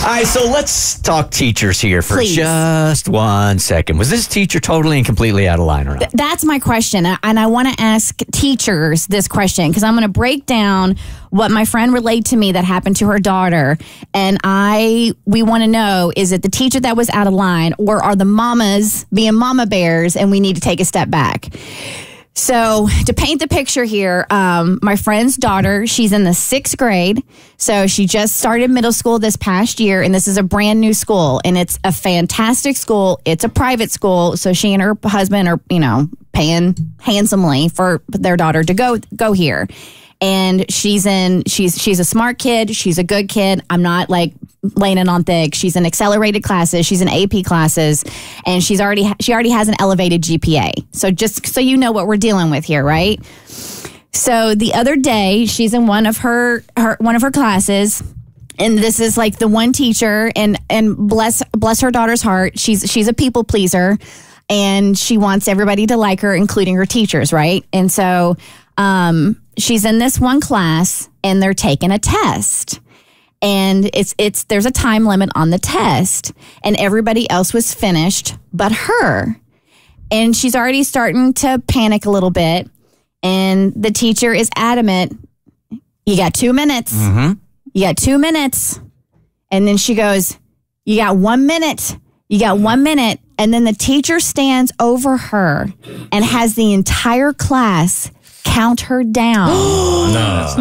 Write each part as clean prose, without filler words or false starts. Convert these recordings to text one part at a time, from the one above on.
All right, so let's talk teachers here for Please. just 1 second. Was this teacher totally and completely out of line or not? That's my question. And I want to ask teachers this question because I'm going to break down what my friend relayed to me that happened to her daughter. And we want to know, is it the teacher that was out of line, or are the mamas being mama bears and we need to take a step back? So to paint the picture here, my friend's daughter, she's in the 6th grade. So she just started middle school this past year, and this is a brand new school, and it's a fantastic school. It's a private school. So she and her husband are, paying handsomely for their daughter to go here. And she's a smart kid. She's a good kid. I'm not like laying it on thick. She's in accelerated classes. She's in AP classes, and she already has an elevated GPA. So just so you know what we're dealing with here, right? So the other day, she's in one of her classes, and this is like the one teacher, and bless her daughter's heart, she's a people pleaser, and she wants everybody to like her, including her teachers, right? And so she's in this one class, and they're taking a test. And there's a time limit on the test, and everybody else was finished but her. And she's already starting to panic a little bit. And the teacher is adamant, you got 2 minutes. Mm-hmm. You got 2 minutes. And then she goes, you got 1 minute. You got 1 minute. And then the teacher stands over her and has the entire class count her down.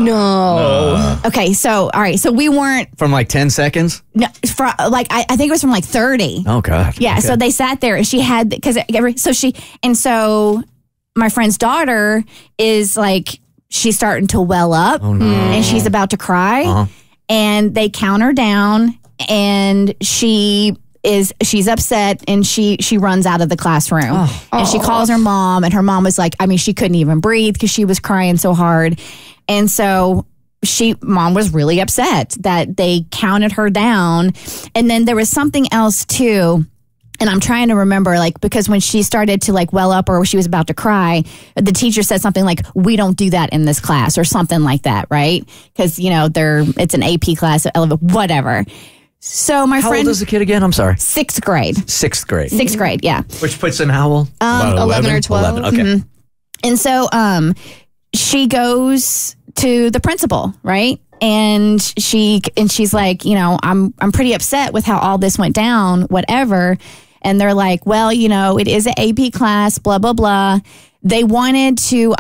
No. Okay, so, all right, so we weren't... From like 10 seconds? No, I think it was from like 30. Oh, God. Yeah, okay. So they sat there, and she had... So my friend's daughter is like, she's starting to well up, and she's about to cry, and they count her down, and she's upset, and she runs out of the classroom, and she calls her mom, and her mom was like, she couldn't even breathe because she was crying so hard. And so mom was really upset that they counted her down. And then there was something else too. And I'm trying to remember, because when she started to well up, or she was about to cry, the teacher said something like, we don't do that in this class, or something like that, right? Because, it's an AP class, whatever. So my friend... How old is the kid again? I'm sorry. 6th grade. 6th grade. 6th grade, yeah. Which puts him how old? About 11 or 12. 11, okay. Mm-hmm. And so she goes to the principal, right? And she's like, I'm pretty upset with how all this went down, whatever. And they're like, well, it is an AP class, blah, blah, blah. They wanted to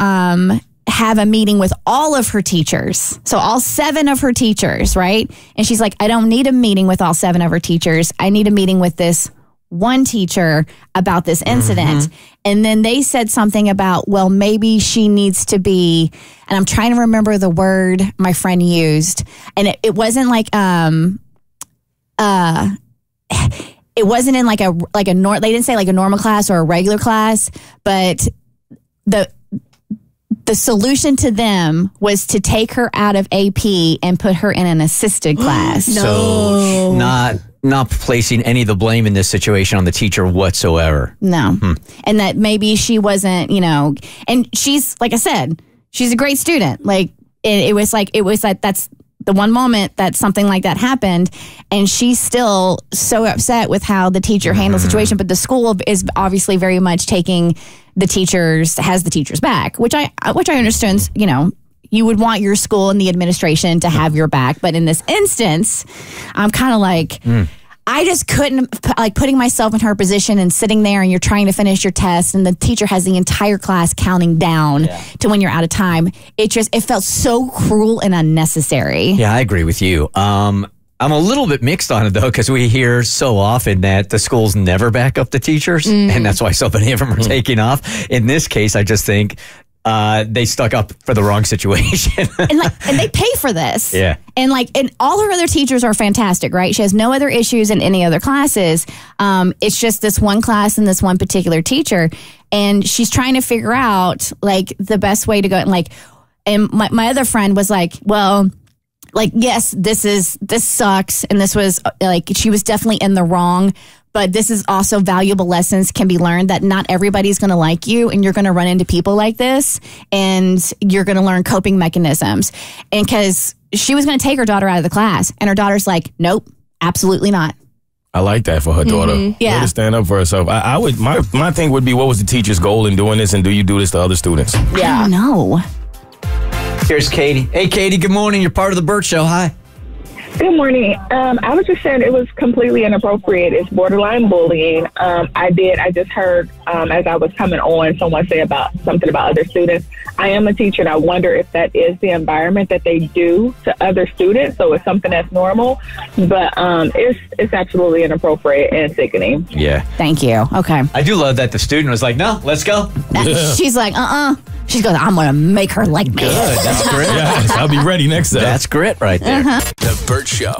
have a meeting with all of her teachers. So all 7 of her teachers, right? And she's like, I don't need a meeting with all 7 of her teachers. I need a meeting with this one teacher about this incident. Mm-hmm. And then they said something about, well, maybe she needs to be, and I'm trying to remember the word my friend used. And it wasn't like, it wasn't in they didn't say like a normal class or a regular class, but the solution to them was to take her out of AP and put her in an assisted class. No. So not placing any of the blame in this situation on the teacher whatsoever. No. And that maybe she wasn't, and she's, like I said, she's a great student. It was like that's the one moment that something like that happened, and she's still so upset with how the teacher handled the situation. But the school is obviously very much taking has the teachers back, which I understand. You would want your school and the administration to have your back, but in this instance, I'm kind of like. I just couldn't, putting myself in her position and sitting there, and you're trying to finish your test, and the teacher has the entire class counting down to when you're out of time. It felt so cruel and unnecessary. Yeah, I agree with you. I'm a little bit mixed on it, though, because we hear so often that the schools never back up the teachers, and that's why so many of them are taking off. In this case, I just think they stuck up for the wrong situation. and they pay for this. Yeah. And all her other teachers are fantastic, right? She has no other issues in any other classes. It's just this one class and this one particular teacher. And she's trying to figure out the best way to go. And my other friend was like, well, yes, this sucks. And this was she was definitely in the wrong. But this is also valuable lessons can be learned that not everybody's going to like you, and you're going to run into people like this, and you're going to learn coping mechanisms. And because she was going to take her daughter out of the class, and her daughter's like, nope, Absolutely not. I like that for her daughter. Yeah. Way to stand up for herself. I would. My thing would be, what was the teacher's goal in doing this, and do you do this to other students? Yeah. I don't know. Here's Katie. Hey, Katie, good morning. You're part of the Bert Show. Hi. Good morning. I was just saying it was completely inappropriate. It's borderline bullying. I just heard as I was coming on, someone say something about other students. I am a teacher, and I wonder if that is the environment that they do to other students. So it's something that's normal, but it's absolutely inappropriate and sickening. Yeah. Thank you. Okay. I do love that the student was like, no, let's go. She's like, She's going, I'm going to make her like me. Good. That's great. Yes, I'll be ready next time. That's grit right there. The Bert Show.